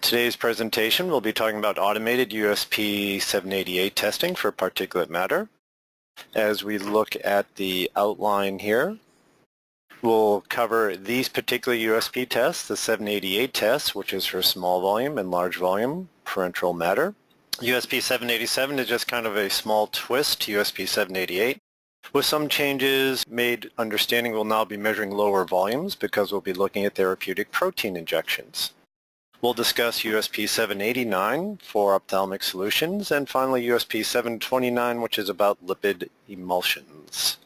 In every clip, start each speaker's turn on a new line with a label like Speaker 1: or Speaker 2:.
Speaker 1: today's presentation, we'll be talking about automated USP 788 testing for particulate matter. As we look at the outline here, we'll cover these particular USP tests, the 788 test, which is for small volume and large volume parenteral matter. USP 787 is just kind of a small twist to USP 788. With some changes made, understanding we'll now be measuring lower volumes because we'll be looking at therapeutic protein injections. We'll discuss USP 789 for ophthalmic solutions, and finally USP 729, which is about lipid emulsions.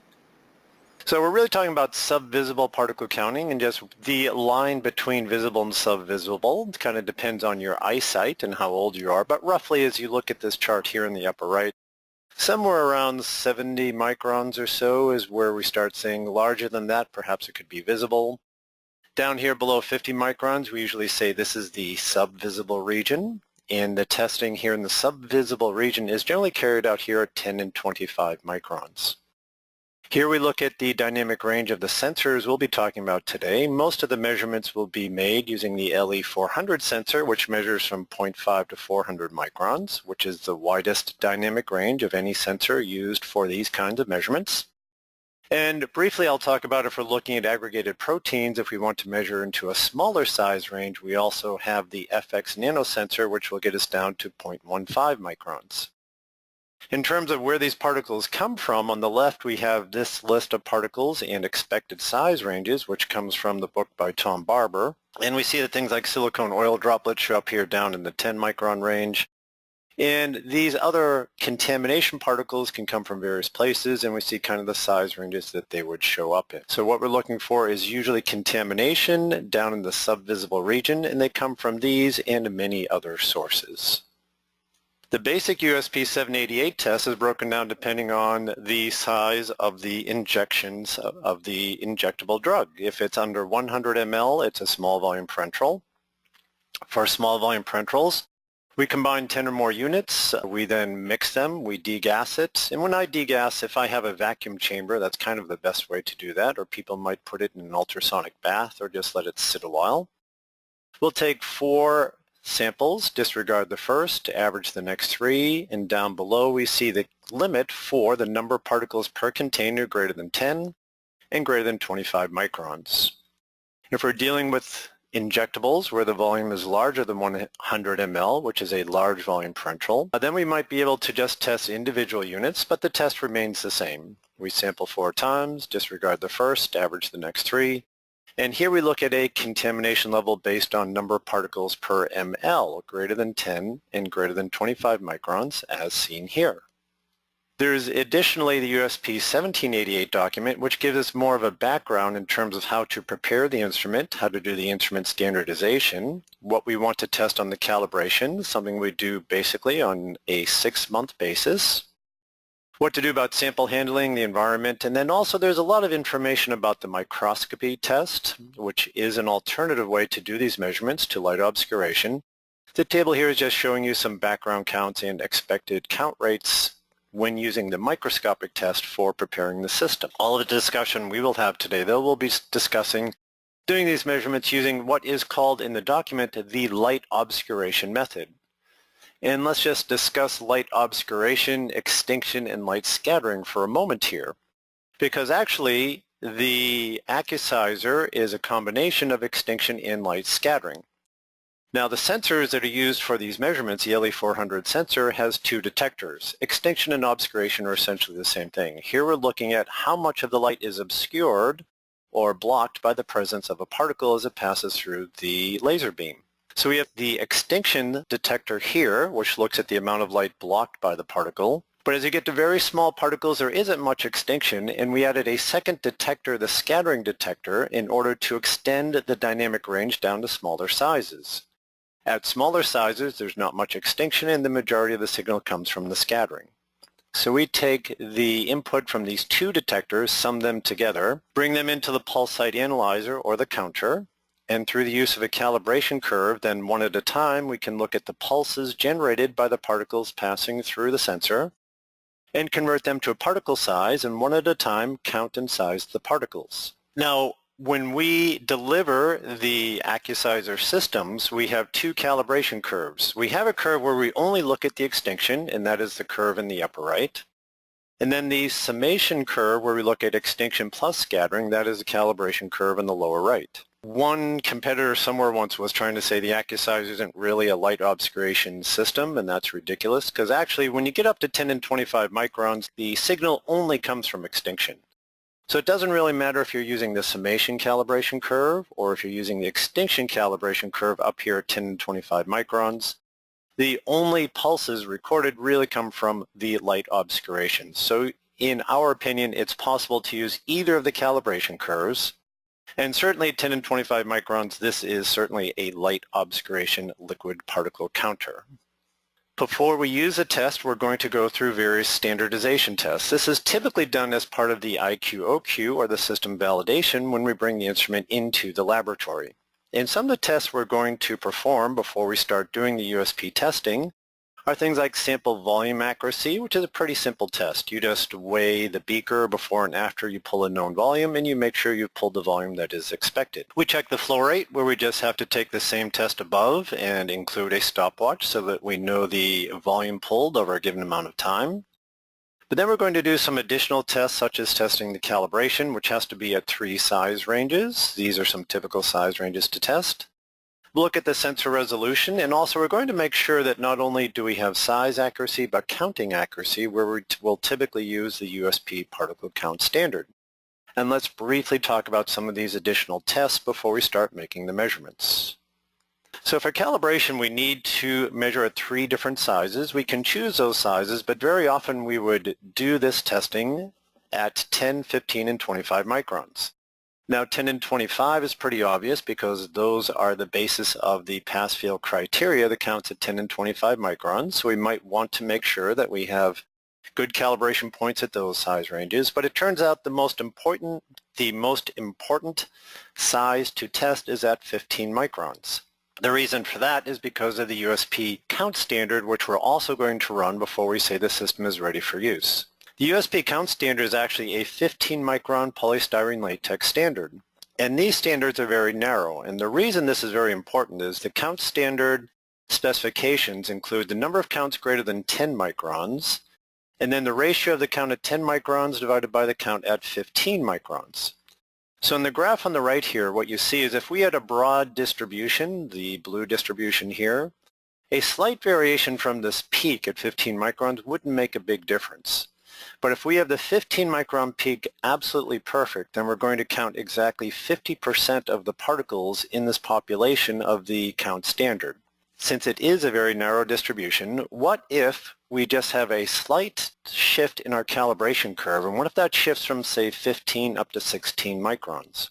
Speaker 1: So we're really talking about subvisible particle counting, and just the line between visible and subvisible kind of depends on your eyesight and how old you are, but roughly as you look at this chart here in the upper right, somewhere around 70 microns or so is where we start saying larger than that, perhaps it could be visible. Down here below 50 microns, we usually say this is the subvisible region, and the testing here in the subvisible region is generally carried out here at 10 and 25 microns. Here we look at the dynamic range of the sensors we'll be talking about today. Most of the measurements will be made using the LE400 sensor, which measures from 0.5 to 400 microns, which is the widest dynamic range of any sensor used for these kinds of measurements. And briefly I'll talk about if we're looking at aggregated proteins, if we want to measure into a smaller size range, we also have the FX nanosensor, which will get us down to 0.15 microns. In terms of where these particles come from, on the left we have this list of particles and expected size ranges, which comes from the book by Tom Barber. And we see that things like silicone oil droplets show up here down in the 10 micron range. And these other contamination particles can come from various places, and we see kind of the size ranges that they would show up in. So what we're looking for is usually contamination down in the subvisible region, and they come from these and many other sources. The basic USP 788 test is broken down depending on the size of the injections of the injectable drug. If it's under 100 ml, it's a small volume parenteral. For small volume parenterals, we combine 10 or more units, we then mix them, we degas it, and when I degas, if I have a vacuum chamber, that's kind of the best way to do that, or people might put it in an ultrasonic bath or just let it sit a while. We'll take 4 samples, disregard the first, average the next 3, and down below we see the limit for the number of particles per container greater than 10 and greater than 25 microns. If we're dealing with injectables where the volume is larger than 100 ml, which is a large volume parenteral, then we might be able to just test individual units, but the test remains the same. We sample 4 times, disregard the first, average the next 3, and here we look at a contamination level based on number of particles per ml, greater than 10 and greater than 25 microns, as seen here. There's additionally the USP 1788 document, which gives us more of a background in terms of how to prepare the instrument, how to do the instrument standardization, what we want to test on the calibration, something we do basically on a 6-month basis, what to do about sample handling, the environment, and then also there's a lot of information about the microscopy test, which is an alternative way to do these measurements to light obscuration. The table here is just showing you some background counts and expected count rates when using the microscopic test for preparing the system. All of the discussion we will have today, though, we'll be discussing doing these measurements using what is called in the document the light obscuration method. And let's just discuss light obscuration, extinction, and light scattering for a moment here, because actually the AccuSizer is a combination of extinction and light scattering. Now the sensors that are used for these measurements, the LE400 sensor has 2 detectors. Extinction and obscuration are essentially the same thing. Here we're looking at how much of the light is obscured or blocked by the presence of a particle as it passes through the laser beam. So we have the extinction detector here, which looks at the amount of light blocked by the particle. But as you get to very small particles, there isn't much extinction, and we added a second detector, the scattering detector, in order to extend the dynamic range down to smaller sizes. At smaller sizes, there's not much extinction, and the majority of the signal comes from the scattering. So we take the input from these 2 detectors, sum them together, bring them into the pulse height analyzer or the counter, and through the use of a calibration curve, then one at a time, we can look at the pulses generated by the particles passing through the sensor and convert them to a particle size, and one at a time count and size the particles. Now, when we deliver the AccuSizer systems, we have two calibration curves. We have a curve where we only look at the extinction, and that is the curve in the upper right. And then the summation curve where we look at extinction plus scattering, that is the calibration curve in the lower right. One competitor somewhere once was trying to say the AccuSizer isn't really a light obscuration system, and that's ridiculous, because actually when you get up to 10 and 25 microns, the signal only comes from extinction. So it doesn't really matter if you're using the summation calibration curve or if you're using the extinction calibration curve up here at 10 and 25 microns. The only pulses recorded really come from the light obscuration. So in our opinion, it's possible to use either of the calibration curves. And certainly at 10 and 25 microns, this is certainly a light obscuration liquid particle counter. Before we use a test, we're going to go through various standardization tests. This is typically done as part of the IQ/OQ, or the system validation, when we bring the instrument into the laboratory. And some of the tests we're going to perform before we start doing the USP testing are things like sample volume accuracy, which is a pretty simple test. You just weigh the beaker before and after you pull a known volume, and you make sure you've pulled the volume that is expected. We check the flow rate, where we just have to take the same test above and include a stopwatch so that we know the volume pulled over a given amount of time. But then we're going to do some additional tests, such as testing the calibration, which has to be at 3 size ranges. These are some typical size ranges to test. We'll look at the sensor resolution, and also we're going to make sure that not only do we have size accuracy, but counting accuracy, where we will typically use the USP Particle Count Standard. And let's briefly talk about some of these additional tests before we start making the measurements. So for calibration, we need to measure at 3 different sizes. We can choose those sizes, but very often we would do this testing at 10, 15, and 25 microns. Now 10 and 25 is pretty obvious because those are the basis of the pass-fail criteria that counts at 10 and 25 microns. So we might want to make sure that we have good calibration points at those size ranges. But it turns out the most important size to test is at 15 microns. The reason for that is because of the USP Count Standard, which we're also going to run before we say the system is ready for use. The USP Count Standard is actually a 15 micron polystyrene latex standard. And these standards are very narrow. And the reason this is very important is the Count Standard specifications include the number of counts greater than 10 microns, and then the ratio of the count at 10 microns divided by the count at 15 microns. So in the graph on the right here, what you see is if we had a broad distribution, the blue distribution here, a slight variation from this peak at 15 microns wouldn't make a big difference. But if we have the 15 micron peak absolutely perfect, then we're going to count exactly 50% of the particles in this population of the count standard. Since it is a very narrow distribution, what if we just have a slight shift in our calibration curve, and what if that shifts from, say, 15 up to 16 microns?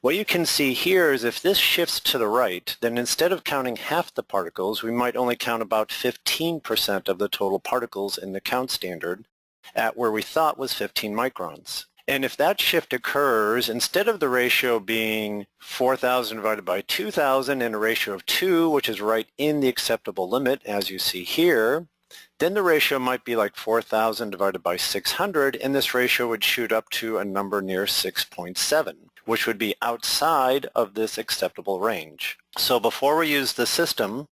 Speaker 1: What you can see here is if this shifts to the right, then instead of counting half the particles, we might only count about 15% of the total particles in the count standard at where we thought was 15 microns. And if that shift occurs, instead of the ratio being 4,000 divided by 2,000 and a ratio of 2, which is right in the acceptable limit, as you see here, then the ratio might be like 4,000 divided by 600, and this ratio would shoot up to a number near 6.7, which would be outside of this acceptable range. So before we use the system,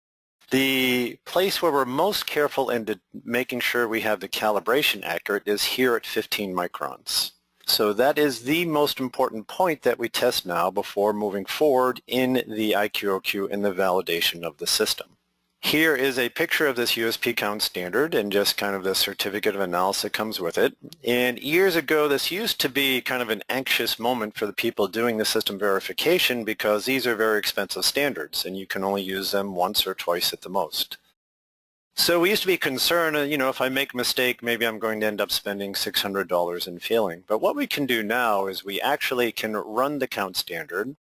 Speaker 1: the place where we're most careful in making sure we have the calibration accurate is here at 15 microns. So that is the most important point that we test now before moving forward in the IQ/OQ and the validation of the system. Here is a picture of this USP Count Standard and just kind of the certificate of analysis that comes with it. And years ago, this used to be kind of an anxious moment for the people doing the system verification because these are very expensive standards and you can only use them once or twice at the most. So we used to be concerned, if I make a mistake, maybe I'm going to end up spending $600 and failing. But what we can do now is we actually can run the count standard.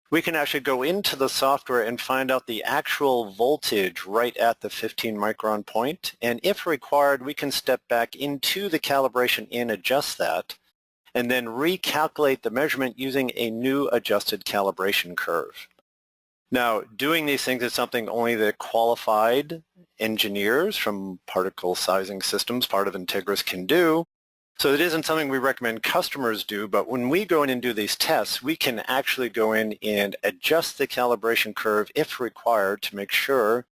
Speaker 1: We can actually go into the software and find out the actual voltage right at the 15 micron point. And if required, we can step back into the calibration and adjust that, and then recalculate the measurement using a new adjusted calibration curve. Now, doing these things is something only the qualified engineers from particle sizing systems, part of Integris, can do. So it isn't something we recommend customers do, but when we go in and do these tests, we can actually go in and adjust the calibration curve if required to make sure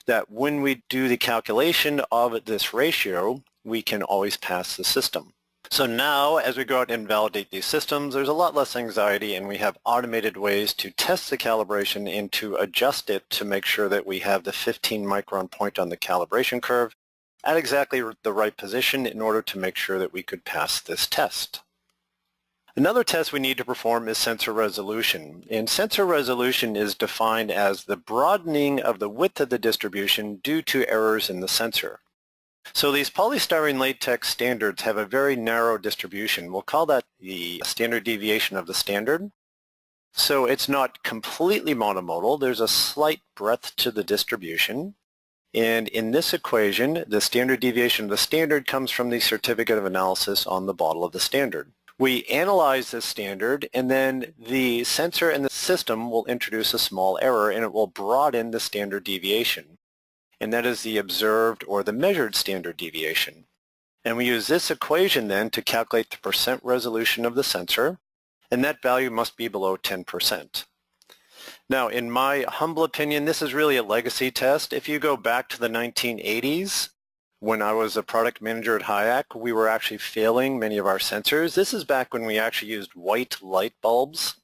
Speaker 1: that when we do the calculation of this ratio, we can always pass the system. So now, as we go out and validate these systems, there's a lot less anxiety, and we have automated ways to test the calibration and to adjust it to make sure that we have the 15 micron point on the calibration curve at exactly the right position in order to make sure that we could pass this test. Another test we need to perform is sensor resolution. And sensor resolution is defined as the broadening of the width of the distribution due to errors in the sensor. So these polystyrene latex standards have a very narrow distribution. We'll call that the standard deviation of the standard. So it's not completely monomodal. There's a slight breadth to the distribution. And in this equation, the standard deviation of the standard comes from the certificate of analysis on the bottle of the standard. We analyze this standard, and then the sensor and the system will introduce a small error, and it will broaden the standard deviation. And that is the observed or the measured standard deviation. And we use this equation then to calculate the percent resolution of the sensor, and that value must be below 10%. Now, in my humble opinion, this is really a legacy test. If you go back to the 1980s, when I was a product manager at Hayek, we were actually failing many of our sensors. This is back when we actually used white light bulbs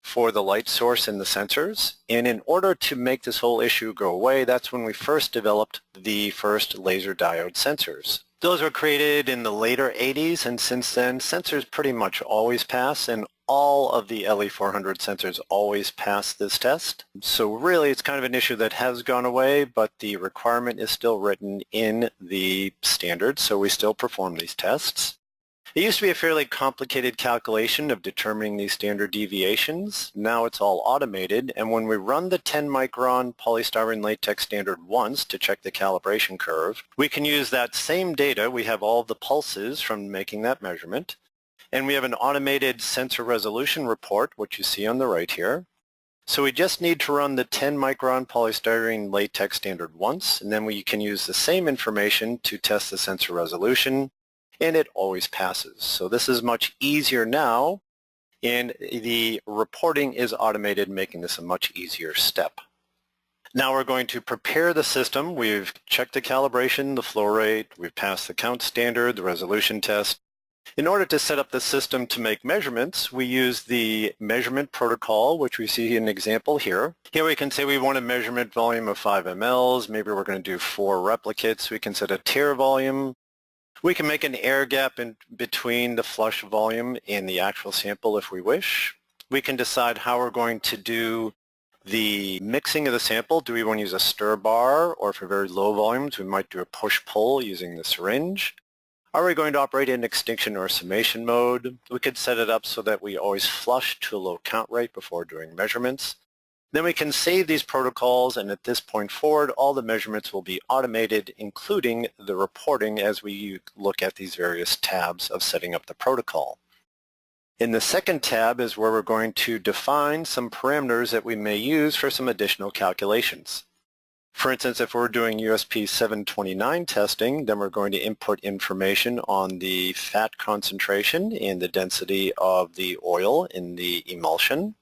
Speaker 1: for the light source in the sensors. And in order to make this whole issue go away, that's when we first developed the first laser diode sensors. Those were created in the later 80s, and since then, sensors pretty much always pass, and all of the LE400 sensors always pass this test. So really, it's kind of an issue that has gone away, but the requirement is still written in the standard, so we still perform these tests. It used to be a fairly complicated calculation of determining these standard deviations. Now it's all automated, and when we run the 10 micron polystyrene latex standard once to check the calibration curve, we can use that same data. We have all the pulses from making that measurement, and we have an automated sensor resolution report, which you see on the right here. So we just need to run the 10 micron polystyrene latex standard once, and then we can use the same information to test the sensor resolution, and it always passes. So this is much easier now, and the reporting is automated, making this a much easier step. Now we're going to prepare the system. We've checked the calibration, the flow rate, we've passed the count standard, the resolution test. In order to set up the system to make measurements, we use the measurement protocol, which we see an example here. Here we can say we want a measurement volume of 5 mLs. Maybe we're going to do 4 replicates. We can set a tear volume. We can make an air gap in between the flush volume and the actual sample if we wish. We can decide how we're going to do the mixing of the sample. Do we want to use a stir bar, or for very low volumes we might do a push-pull using the syringe? Are we going to operate in extinction or summation mode? We could set it up so that we always flush to a low count rate before doing measurements. Then we can save these protocols, and at this point forward, all the measurements will be automated, including the reporting as we look at these various tabs of setting up the protocol. In the second tab is where we're going to define some parameters that we may use for some additional calculations. For instance, if we're doing USP 729 testing, then we're going to input information on the fat concentration and the density of the oil in the emulsion.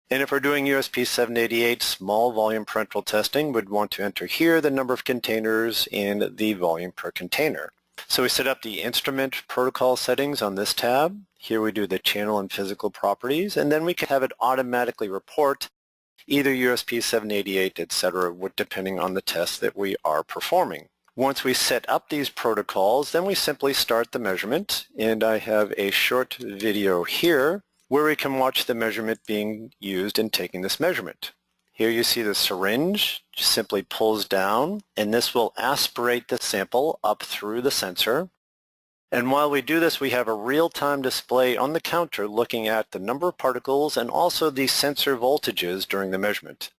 Speaker 1: And if we're doing USP 788 small volume parenteral testing, we'd want to enter here the number of containers and the volume per container. So we set up the instrument protocol settings on this tab. Here we do the channel and physical properties, and then we can have it automatically report either USP 788, etc., depending on the test that we are performing. Once we set up these protocols, then we simply start the measurement, and I have a short video here where we can watch the measurement being used in taking this measurement. Here you see the syringe just simply pulls down, and this will aspirate the sample up through the sensor. And while we do this, we have a real-time display on the counter looking at the number of particles and also the sensor voltages during the measurement.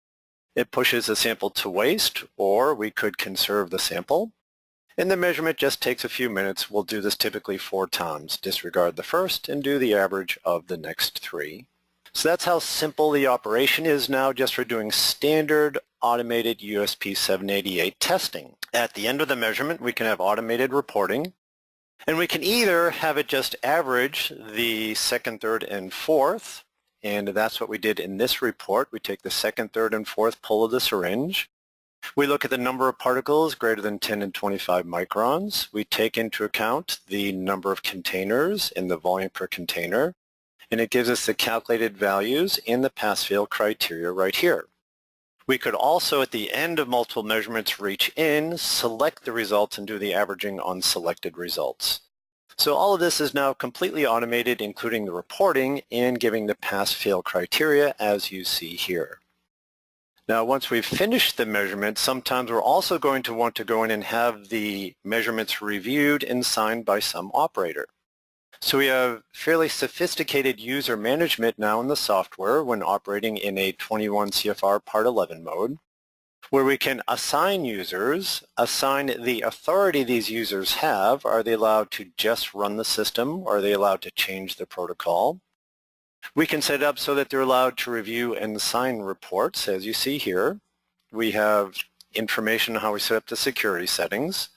Speaker 1: It pushes the sample to waste, or we could conserve the sample. And the measurement just takes a few minutes. We'll do this typically 4 times. Disregard the first and do the average of the next 3. So that's how simple the operation is now, just for doing standard automated USP 788 testing. At the end of the measurement, we can have automated reporting. And we can either have it just average the second, third, and fourth, and that's what we did in this report. We take the second, third, and fourth pull of the syringe. We look at the number of particles greater than 10 and 25 microns. We take into account the number of containers and the volume per container, and it gives us the calculated values in the pass-fail criteria right here. We could also, at the end of multiple measurements, reach in, select the results, and do the averaging on selected results. So all of this is now completely automated, including the reporting and giving the pass-fail criteria as you see here. Now, once we've finished the measurement, sometimes we're also going to want to go in and have the measurements reviewed and signed by some operator. So we have fairly sophisticated user management now in the software when operating in a 21 CFR Part 11 mode, where we can assign users, assign the authority these users have. Are they allowed to just run the system? Are they allowed to change the protocol? We can set it up so that they're allowed to review and sign reports, as you see here. We have information on how we set up the security settings.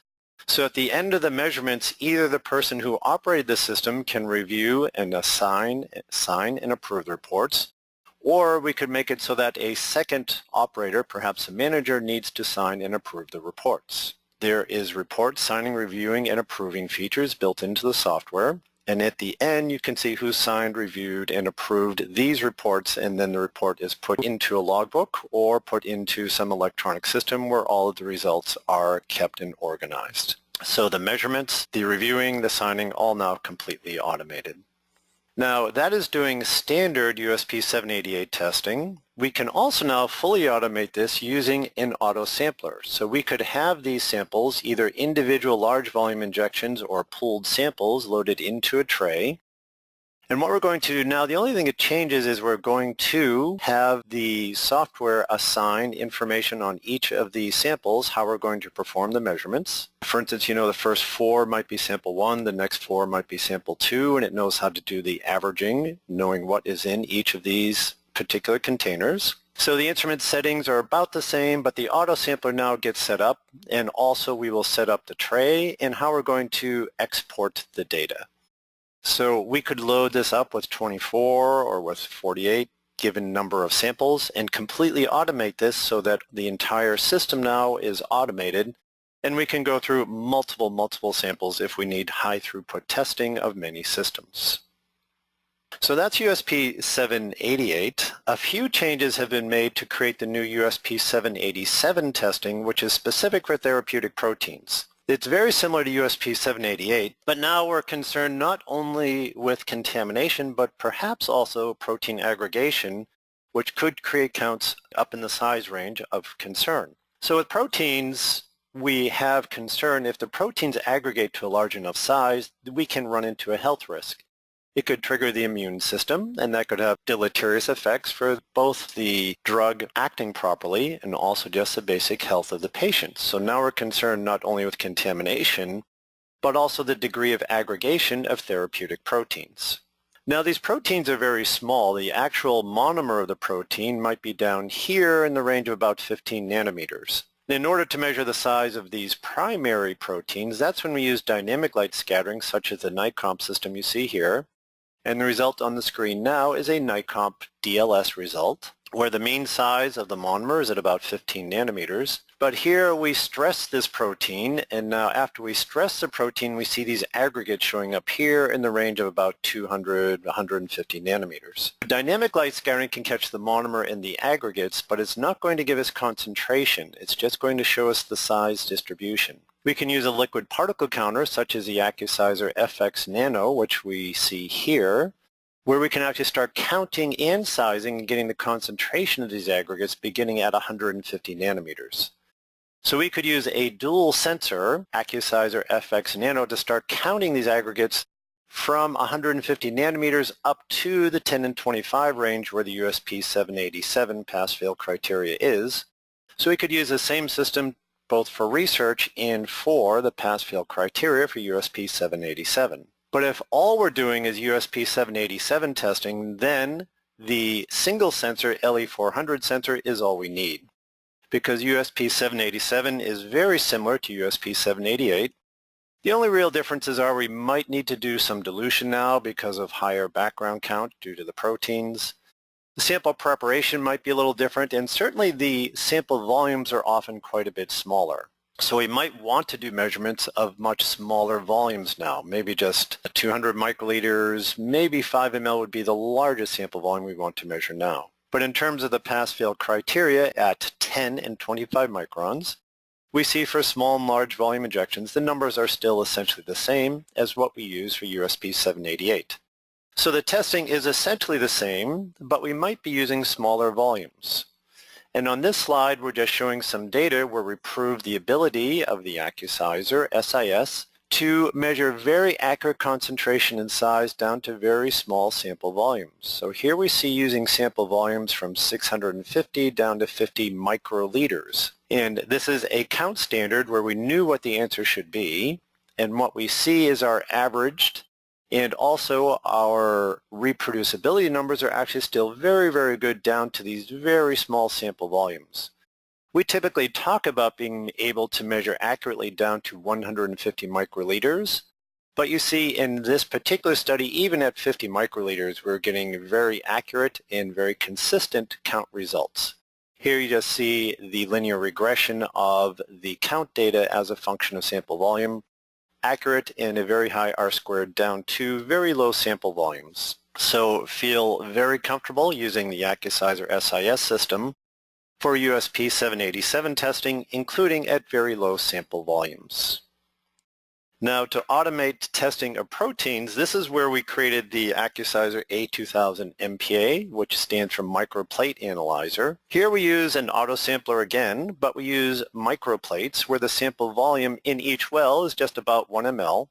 Speaker 1: So at the end of the measurements, either the person who operated the system can review and sign and approve the reports, or we could make it so that a second operator, perhaps a manager, needs to sign and approve the reports. There is report signing, reviewing, and approving features built into the software. And at the end, you can see who signed, reviewed, and approved these reports, and then the report is put into a logbook or put into some electronic system where all of the results are kept and organized. So the measurements, the reviewing, the signing, all now completely automated. Now, that is doing standard USP 788 testing. We can also now fully automate this using an autosampler. So we could have these samples, either individual large volume injections or pooled samples, loaded into a tray. And what we're going to do now, the only thing that changes is we're going to have the software assign information on each of the samples, how we're going to perform the measurements. For instance, you know, the first 4 might be sample 1, the next 4 might be sample 2, and it knows how to do the averaging, knowing what is in each of these particular containers. So the instrument settings are about the same, but the autosampler now gets set up, and also we will set up the tray and how we're going to export the data. So we could load this up with 24 or with 48 given number of samples and completely automate this so that the entire system now is automated, and we can go through multiple samples if we need high throughput testing of many systems. So that's USP 788. A few changes have been made to create the new USP 787 testing, which is specific for therapeutic proteins. It's very similar to USP 788, but now we're concerned not only with contamination, but perhaps also protein aggregation, which could create counts up in the size range of concern. So with proteins, we have concern if the proteins aggregate to a large enough size, we can run into a health risk. It could trigger the immune system, and that could have deleterious effects for both the drug acting properly and also just the basic health of the patient. So now we're concerned not only with contamination, but also the degree of aggregation of therapeutic proteins. Now these proteins are very small. The actual monomer of the protein might be down here in the range of about 15 nanometers. In order to measure the size of these primary proteins, that's when we use dynamic light scattering, such as the NICOMP system you see here. And the result on the screen now is a NICOMP DLS result, where the mean size of the monomer is at about 15 nanometers. But here we stress this protein, and now after we stress the protein, we see these aggregates showing up here in the range of about 200, 150 nanometers. Dynamic light scattering can catch the monomer and the aggregates, but it's not going to give us concentration. It's just going to show us the size distribution. We can use a liquid particle counter, such as the AccuSizer FX Nano, which we see here, where we can actually start counting and sizing and getting the concentration of these aggregates beginning at 150 nanometers. So we could use a dual sensor, AccuSizer FX Nano, to start counting these aggregates from 150 nanometers up to the 10 and 25 range where the USP 787 pass-fail criteria is. So we could use the same system both for research and for the pass-fail criteria for USP 787. But if all we're doing is USP 787 testing, then the single sensor LE400 sensor is all we need, because USP 787 is very similar to USP 788. The only real differences are we might need to do some dilution now because of higher background count due to the proteins. The sample preparation might be a little different, and certainly the sample volumes are often quite a bit smaller. So we might want to do measurements of much smaller volumes now, maybe just 200 microliters, maybe 5 ml would be the largest sample volume we want to measure now. But in terms of the pass-fail criteria at 10 and 25 microns, we see for small and large volume injections, the numbers are still essentially the same as what we use for USP 788. So the testing is essentially the same, but we might be using smaller volumes. And on this slide, we're just showing some data where we prove the ability of the AccuSizer SIS to measure very accurate concentration and size down to very small sample volumes. So here we see using sample volumes from 650 down to 50 microliters. And this is a count standard where we knew what the answer should be, and what we see is our averaged, and also our reproducibility numbers are actually still very, very good down to these very small sample volumes. We typically talk about being able to measure accurately down to 150 microliters, but you see in this particular study, even at 50 microliters, we're getting very accurate and very consistent count results. Here you just see the linear regression of the count data as a function of sample volume, accurate and a very high R-squared down to very low sample volumes. So feel very comfortable using the AccuSizer SIS system for USP 787 testing, including at very low sample volumes. Now to automate testing of proteins, this is where we created the AccuSizer A2000 MPA, which stands for Microplate Analyzer. Here we use an autosampler again, but we use microplates where the sample volume in each well is just about 1 ml,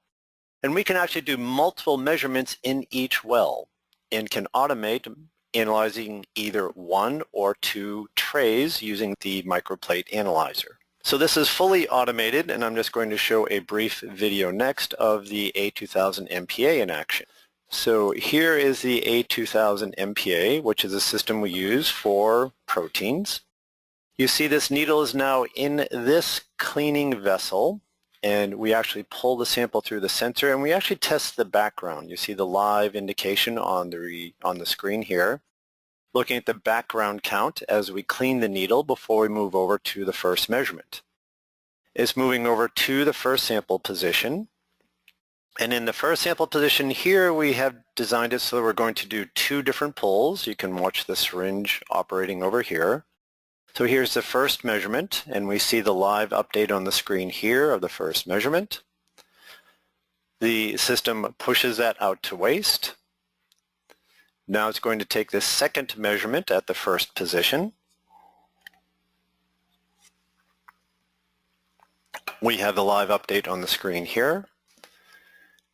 Speaker 1: and we can actually do multiple measurements in each well and can automate analyzing either 1 or 2 trays using the microplate analyzer. So this is fully automated, and I'm just going to show a brief video next of the A2000 MPA in action. So here is the A2000 MPA, which is a system we use for proteins. You see this needle is now in this cleaning vessel, and we actually pull the sample through the sensor, and we actually test the background. You see the live indication on the screen here, looking at the background count as we clean the needle before we move over to the first measurement. It's moving over to the first sample position. And in the first sample position here, we have designed it so that we're going to do 2 different pulls. You can watch the syringe operating over here. So here's the first measurement, and we see the live update on the screen here of the first measurement. The system pushes that out to waste. Now it's going to take the second measurement at the first position. We have the live update on the screen here.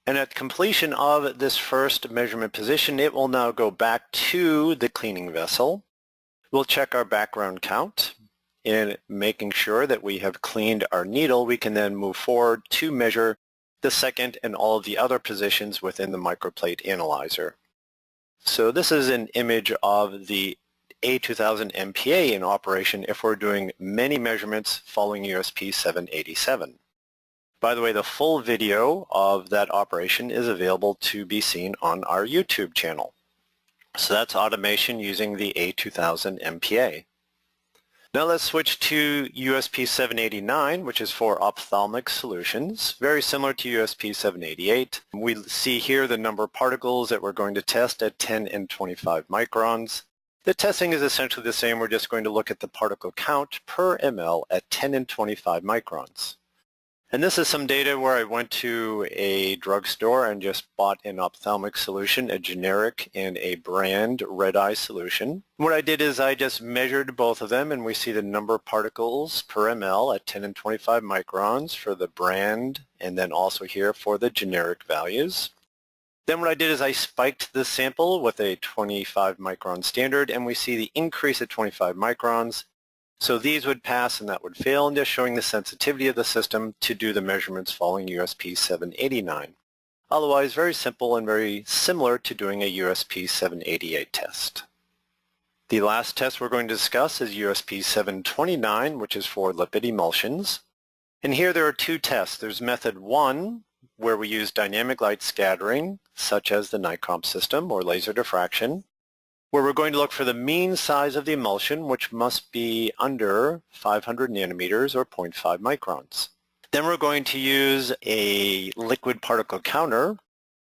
Speaker 1: And at completion of this first measurement position, it will now go back to the cleaning vessel. We'll check our background count, and making sure that we have cleaned our needle, we can then move forward to measure the second and all of the other positions within the microplate analyzer. So this is an image of the A2000 MPA in operation if we're doing many measurements following USP 787. By the way, the full video of that operation is available to be seen on our YouTube channel. So that's automation using the A2000 MPA. Now let's switch to USP 789, which is for Ophthalmic Solutions, very similar to USP 788. We see here the number of particles that we're going to test at 10 and 25 microns. The testing is essentially the same. We're just going to look at the particle count per ml at 10 and 25 microns. And this is some data where I went to a drugstore and just bought an Ophthalmic Solution, a generic and a brand red-eye solution. What I did is I just measured both of them, and we see the number of particles per ml at 10 and 25 microns for the brand, and then also here for the generic values. Then what I did is I spiked the sample with a 25 micron standard, and we see the increase at 25 microns. So these would pass and that would fail, and just showing the sensitivity of the system to do the measurements following USP 789. Otherwise, very simple and very similar to doing a USP 788 test. The last test we're going to discuss is USP 729, which is for lipid emulsions. And here there are two tests. There's method 1, where we use dynamic light scattering, such as the NICOMP system or laser diffraction, where we're going to look for the mean size of the emulsion, which must be under 500 nanometers or 0.5 microns. Then we're going to use a liquid particle counter,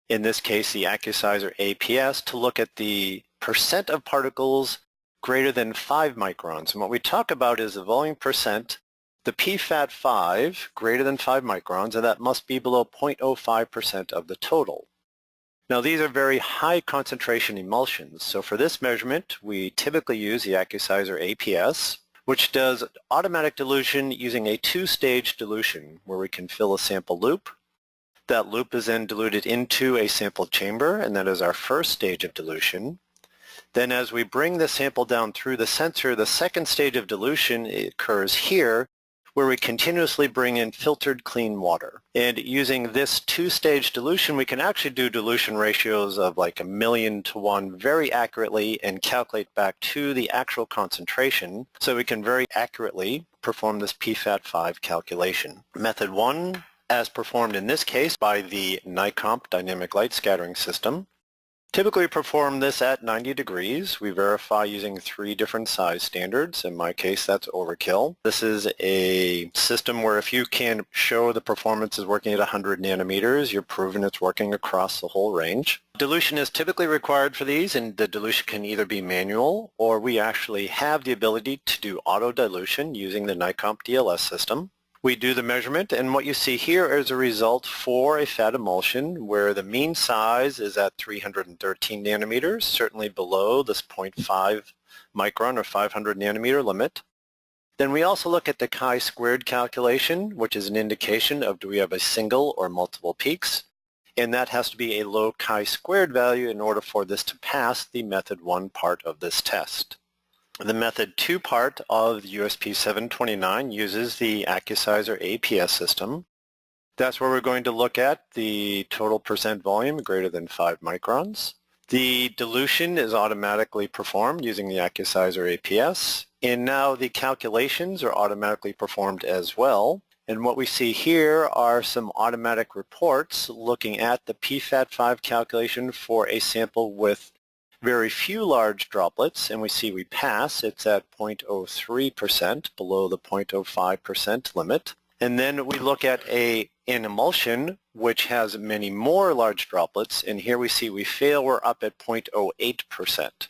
Speaker 1: in this case the AccuSizer APS, to look at the percent of particles greater than 5 microns. And what we talk about is the volume percent, the PFAT5 greater than 5 microns, and that must be below 0.05% of the total. Now these are very high concentration emulsions, so for this measurement we typically use the AccuSizer APS, which does automatic dilution using a two-stage dilution where we can fill a sample loop. That loop is then diluted into a sample chamber, and that is our first stage of dilution. Then as we bring the sample down through the sensor, the second stage of dilution occurs here, where we continuously bring in filtered clean water. And using this two-stage dilution, we can actually do dilution ratios of like 1,000,000 to 1 very accurately and calculate back to the actual concentration, so we can very accurately perform this PFAT5 calculation. Method 1, as performed in this case by the NICOMP dynamic light scattering system. Typically perform this at 90 degrees. We verify using 3 different size standards. In my case, that's overkill. This is a system where if you can show the performance is working at 100 nanometers, you're proving it's working across the whole range. Dilution is typically required for these, and the dilution can either be manual, or we actually have the ability to do auto dilution using the NICOMP DLS system. We do the measurement, and what you see here is a result for a fat emulsion where the mean size is at 313 nanometers, certainly below this 0.5 micron or 500 nanometer limit. Then we also look at the chi-squared calculation, which is an indication of do we have a single or multiple peaks, and that has to be a low chi-squared value in order for this to pass the method 1 part of this test. The method 2 part of USP 729 uses the AccuSizer APS system. That's where we're going to look at the total percent volume greater than 5 microns. The dilution is automatically performed using the AccuSizer APS, and now the calculations are automatically performed as well. And what we see here are some automatic reports looking at the PFAT5 calculation for a sample with very few large droplets, and we see we pass. It's at 0.03%, below the 0.05% limit. And then we look at an emulsion which has many more large droplets, and here we see we fail. We're up at 0.08%.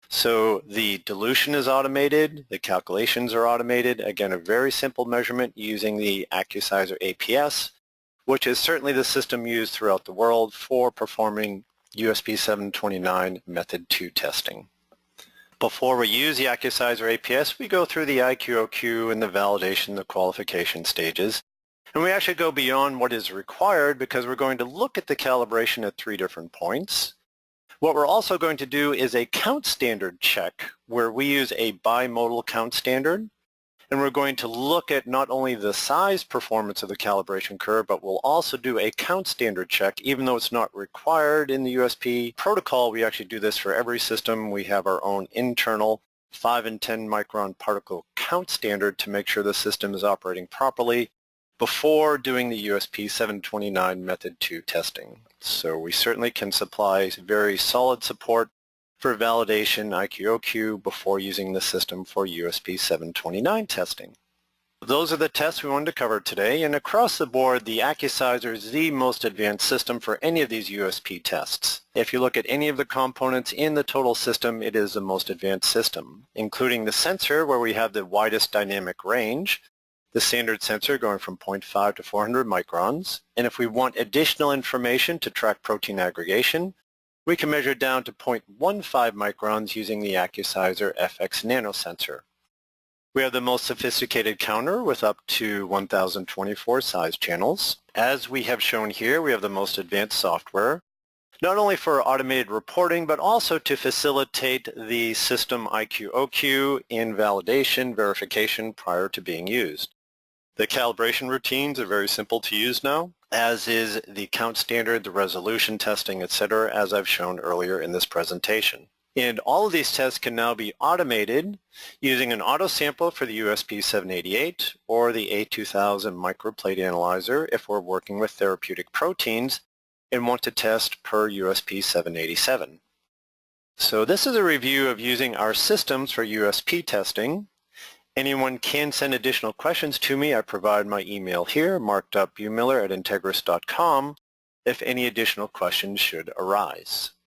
Speaker 1: So the dilution is automated, the calculations are automated. Again, a very simple measurement using the AccuSizer APS, which is certainly the system used throughout the world for performing USP 729 method 2 testing. Before we use the AccuSizer APS, we go through the IQ/OQ and the validation, the qualification stages. And we actually go beyond what is required because we're going to look at the calibration at 3 different points. What we're also going to do is a count standard check where we use a bimodal count standard. And we're going to look at not only the size performance of the calibration curve, but we'll also do a count standard check. Even though it's not required in the USP protocol, we actually do this for every system. We have our own internal 5 and 10 micron particle count standard to make sure the system is operating properly before doing the USP 729 method 2 testing. So we certainly can supply very solid support for validation IQ/OQ before using the system for USP 729 testing. Those are the tests we wanted to cover today, and across the board the AccuSizer is the most advanced system for any of these USP tests. If you look at any of the components in the total system, it is the most advanced system, including the sensor where we have the widest dynamic range, the standard sensor going from 0.5 to 400 microns, and if we want additional information to track protein aggregation, we can measure down to 0.15 microns using the AccuSizer FX nanosensor. We have the most sophisticated counter with up to 1024 size channels. As we have shown here, we have the most advanced software, not only for automated reporting, but also to facilitate the system IQ/OQ in validation, verification prior to being used. The calibration routines are very simple to use now, as is the count standard, the resolution testing, etc., as I've shown earlier in this presentation. And all of these tests can now be automated using an autosampler for the USP 788 or the A2000 microplate analyzer if we're working with therapeutic proteins and want to test per USP 787. So this is a review of using our systems for USP testing. Anyone can send additional questions to me. I provide my email here, mark.bumiller@integris.com, if any additional questions should arise.